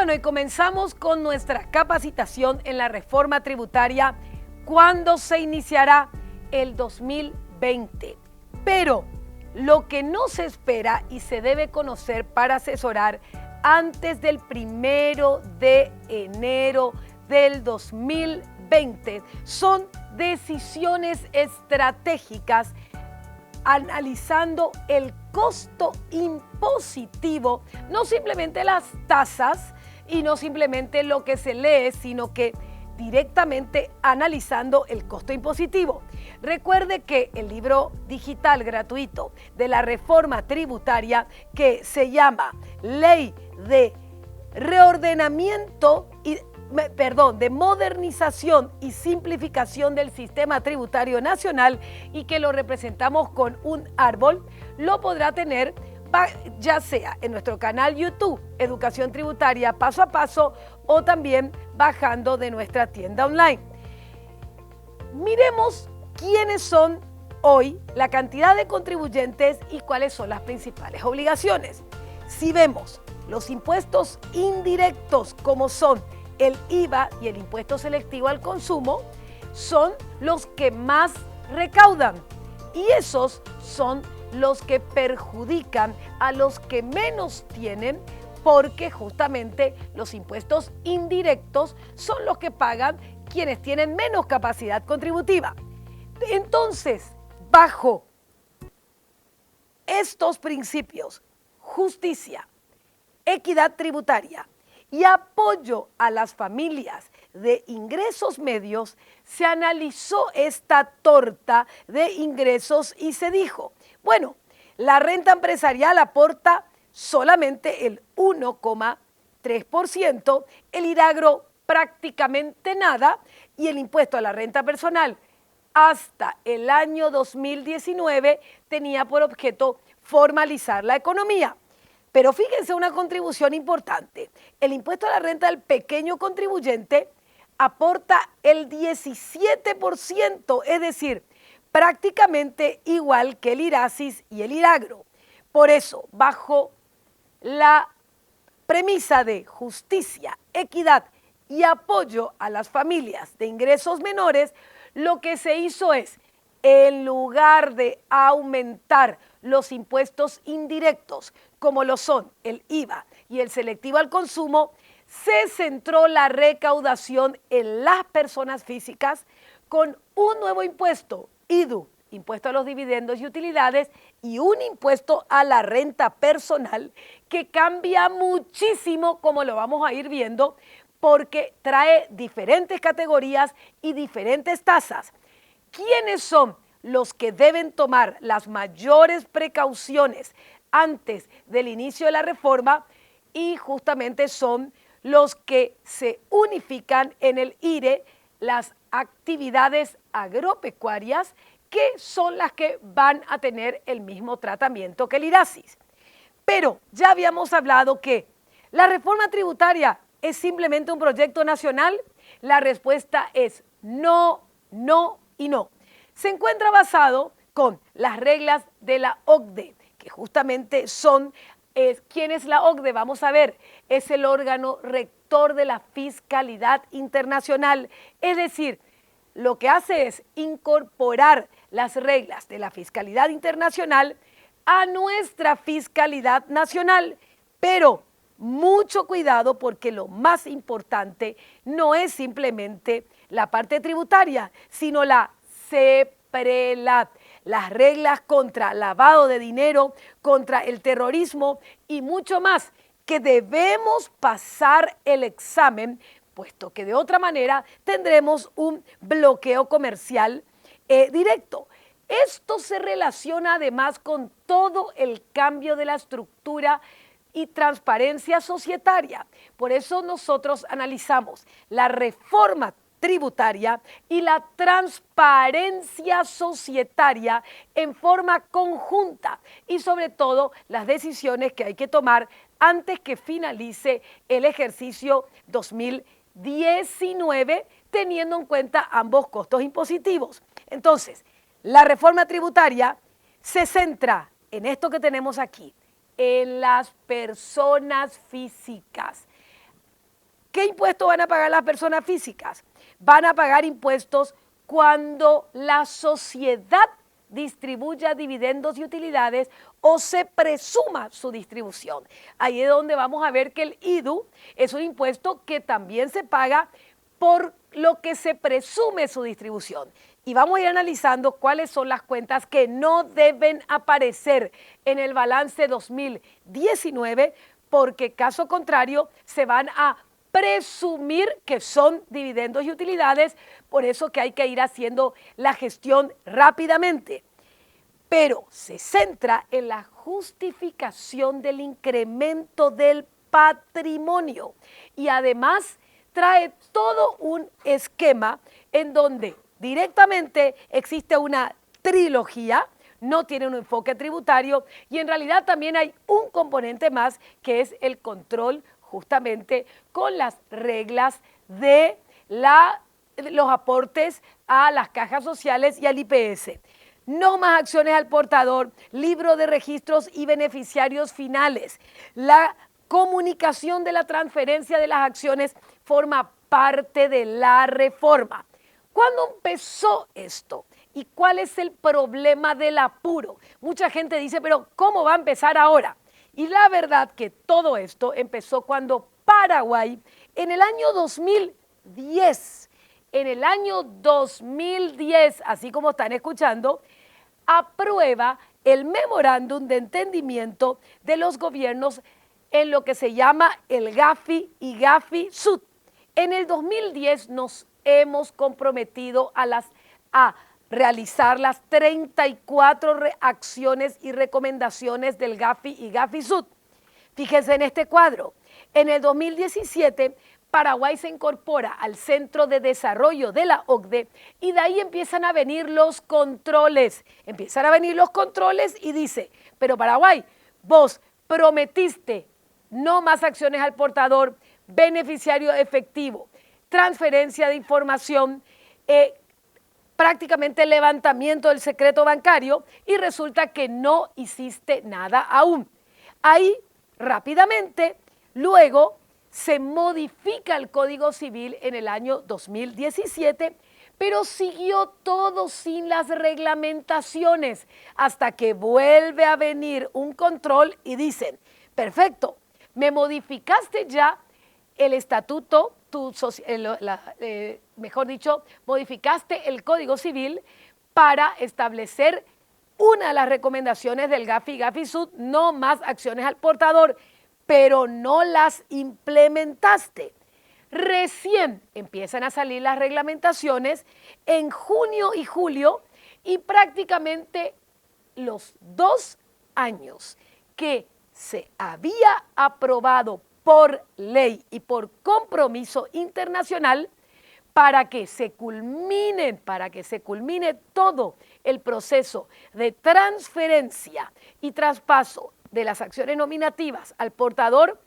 Bueno, y comenzamos con nuestra capacitación en la reforma tributaria. ¿Cuándo se iniciará? El 2020. Pero lo que no se espera y se debe conocer para asesorar antes del 1 de enero del 2020 son decisiones estratégicas analizando el costo impositivo, no simplemente las tasas y no simplemente lo que se lee, sino que directamente analizando el costo impositivo. Recuerde que el libro digital gratuito de la reforma tributaria, que se llama Ley de Reordenamiento de modernización y simplificación del sistema tributario nacional, y que lo representamos con un árbol, lo podrá tener ya sea en nuestro canal YouTube Educación Tributaria Paso a Paso o también bajando de nuestra tienda online. Miremos quiénes son hoy, la cantidad de contribuyentes y cuáles son las principales obligaciones. Si vemos los impuestos indirectos, como son el IVA y el impuesto selectivo al consumo, son los que más recaudan, y esos son los que perjudican a los que menos tienen, porque justamente los impuestos indirectos son los que pagan quienes tienen menos capacidad contributiva. Entonces, bajo estos principios, justicia, equidad tributaria y apoyo a las familias de ingresos medios, se analizó esta torta de ingresos y se dijo, bueno, la renta empresarial aporta solamente el 1,3%, el IRAGRO prácticamente nada, y el impuesto a la renta personal hasta el año 2019 tenía por objeto formalizar la economía. Pero fíjense una contribución importante. El impuesto a la renta del pequeño contribuyente aporta el 17%, es decir, prácticamente igual que el IRASIS y el IRAGRO. Por eso, bajo la premisa de justicia, equidad y apoyo a las familias de ingresos menores, lo que se hizo es, en lugar de aumentar los impuestos indirectos, como lo son el IVA y el selectivo al consumo, se centró la recaudación en las personas físicas con un nuevo impuesto, IDU, impuesto a los dividendos y utilidades, y un impuesto a la renta personal que cambia muchísimo, como lo vamos a ir viendo, porque trae diferentes categorías y diferentes tasas. ¿Quiénes son los que deben tomar las mayores precauciones antes del inicio de la reforma? Y justamente son los que se unifican en el IRE, las actividades agropecuarias, que son las que van a tener el mismo tratamiento que el IRASIS. Pero ya habíamos hablado que la reforma tributaria es simplemente un proyecto nacional. La respuesta es no, no y no. Se encuentra basado con las reglas de la OCDE, que justamente son, ¿quién es la OCDE? Vamos a ver, es el órgano rector de la fiscalidad internacional, es decir, lo que hace es incorporar las reglas de la fiscalidad internacional a nuestra fiscalidad nacional, pero mucho cuidado, porque lo más importante no es simplemente la parte tributaria, sino la CEPRELAT, las reglas contra lavado de dinero, contra el terrorismo y mucho más, que debemos pasar el examen, puesto que de otra manera tendremos un bloqueo comercial directo. Esto se relaciona además con todo el cambio de la estructura y transparencia societaria. Por eso nosotros analizamos la reforma tributaria y la transparencia societaria en forma conjunta, y sobre todo las decisiones que hay que tomar antes que finalice el ejercicio 2019, teniendo en cuenta ambos costos impositivos. Entonces, la reforma tributaria se centra en esto que tenemos aquí, en las personas físicas. ¿Qué impuestos van a pagar las personas físicas? Van a pagar impuestos cuando la sociedad distribuya dividendos y utilidades o se presuma su distribución. Ahí es donde vamos a ver que el IDU es un impuesto que también se paga por lo que se presume su distribución. Y vamos a ir analizando cuáles son las cuentas que no deben aparecer en el balance 2019, porque caso contrario se van a presumir que son dividendos y utilidades, por eso que hay que ir haciendo la gestión rápidamente. Pero se centra en la justificación del incremento del patrimonio y además trae todo un esquema en donde directamente existe una trilogía, no tiene un enfoque tributario y en realidad también hay un componente más que es el control justamente con las reglas de los aportes a las cajas sociales y al IPS. No más acciones al portador, libro de registros y beneficiarios finales. La comunicación de la transferencia de las acciones forma parte de la reforma. ¿Cuándo empezó esto? ¿Y cuál es el problema del apuro? Mucha gente dice, pero ¿cómo va a empezar ahora? Y la verdad que todo esto empezó cuando Paraguay, en el año 2010, así como están escuchando, aprueba el memorándum de entendimiento de los gobiernos en lo que se llama el GAFI y GAFI-SUD. En el 2010 nos hemos comprometido a realizar las 34 acciones y recomendaciones del GAFI y GAFI-SUD. Fíjense en este cuadro. En el 2017, Paraguay se incorpora al Centro de Desarrollo de la OCDE y de ahí empiezan a venir los controles. Y dice, pero Paraguay, vos prometiste no más acciones al portador, beneficiario efectivo, transferencia de información, prácticamente levantamiento del secreto bancario y resulta que no hiciste nada aún. Ahí rápidamente, luego se modifica el Código Civil en el año 2017, pero siguió todo sin las reglamentaciones hasta que vuelve a venir un control y dicen, perfecto, me modificaste ya el estatuto, mejor dicho, modificaste el Código Civil para establecer una de las recomendaciones del GAFI y GAFI-SUD, no más acciones al portador, pero no las implementaste. Recién empiezan a salir las reglamentaciones en junio y julio y prácticamente los 2 años que se había aprobado por ley y por compromiso internacional para que se culmine todo el proceso de transferencia y traspaso de las acciones nominativas al portador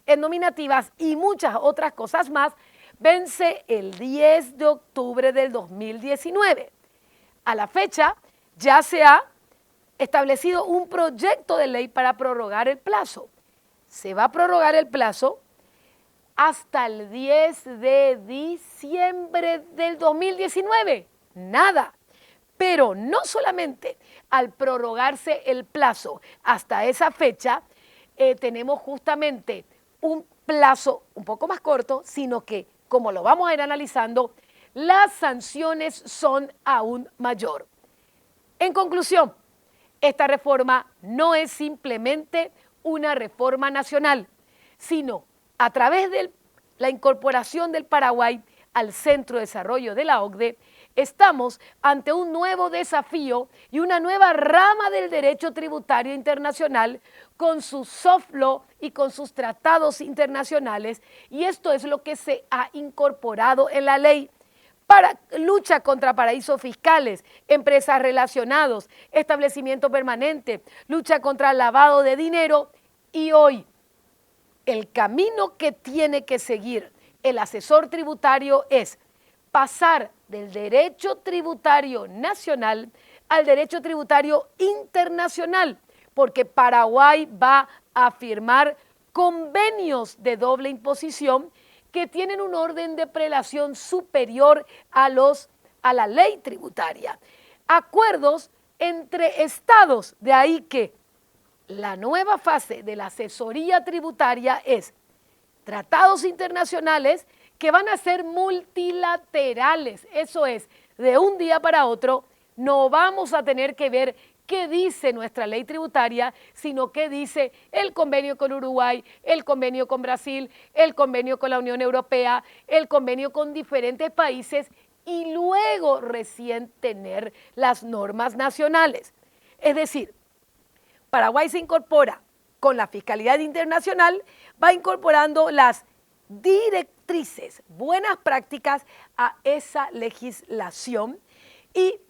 en nominativas y muchas otras cosas más, vence el 10 de octubre del 2019. A la fecha ya se ha establecido un proyecto de ley para prorrogar el plazo. Se va a prorrogar el plazo hasta el 10 de diciembre del 2019. Nada. Pero no solamente al prorrogarse el plazo hasta esa fecha, tenemos justamente un plazo un poco más corto, sino que, como lo vamos a ir analizando, las sanciones son aún mayor. En conclusión, esta reforma no es simplemente una reforma nacional, sino a través de la incorporación del Paraguay al Centro de Desarrollo de la OCDE, estamos ante un nuevo desafío y una nueva rama del derecho tributario internacional con su soft law y con sus tratados internacionales, y esto es lo que se ha incorporado en la ley para lucha contra paraísos fiscales, empresas relacionados, establecimiento permanente, lucha contra el lavado de dinero y hoy el camino que tiene que seguir el asesor tributario es pasar del derecho tributario nacional al derecho tributario internacional, porque Paraguay va a firmar convenios de doble imposición que tienen un orden de prelación superior a la ley tributaria. Acuerdos entre estados, de ahí que la nueva fase de la asesoría tributaria es tratados internacionales que van a ser multilaterales. Eso es, de un día para otro no vamos a tener que ver qué dice nuestra ley tributaria, sino qué dice el convenio con Uruguay, el convenio con Brasil, el convenio con la Unión Europea, el convenio con diferentes países y luego recién tener las normas nacionales. Es decir, Paraguay se incorpora con la fiscalidad internacional, va incorporando las directrices, buenas prácticas a esa legislación y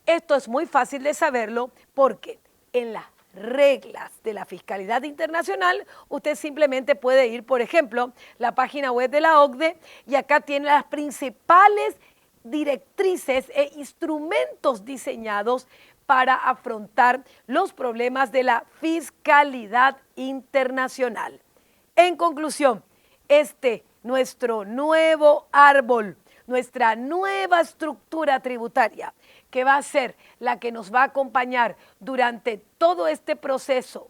esto es muy fácil de saberlo porque en las reglas de la fiscalidad internacional usted simplemente puede ir, por ejemplo, la página web de la OCDE y acá tiene las principales directrices e instrumentos diseñados para afrontar los problemas de la fiscalidad internacional. En conclusión, nuestro nuevo árbol, nuestra nueva estructura tributaria, que va a ser la que nos va a acompañar durante todo este proceso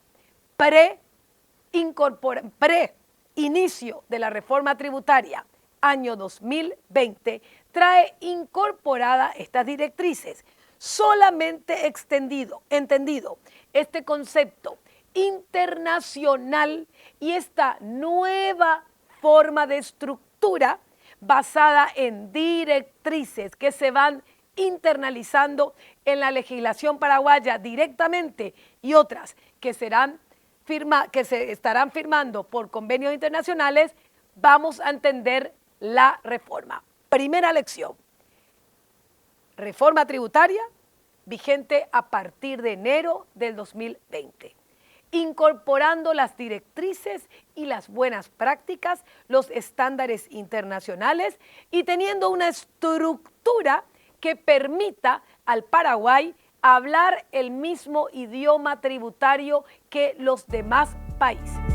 pre-inicio de la reforma tributaria, año 2020, trae incorporada estas directrices. Solamente entendido este concepto internacional y esta nueva forma de estructura basada en directrices que se van internalizando en la legislación paraguaya directamente y otras que se estarán firmando por convenios internacionales, vamos a entender la reforma. Primera lección. Reforma tributaria vigente a partir de enero del 2020, incorporando las directrices y las buenas prácticas, los estándares internacionales y teniendo una estructura que permita al Paraguay hablar el mismo idioma tributario que los demás países.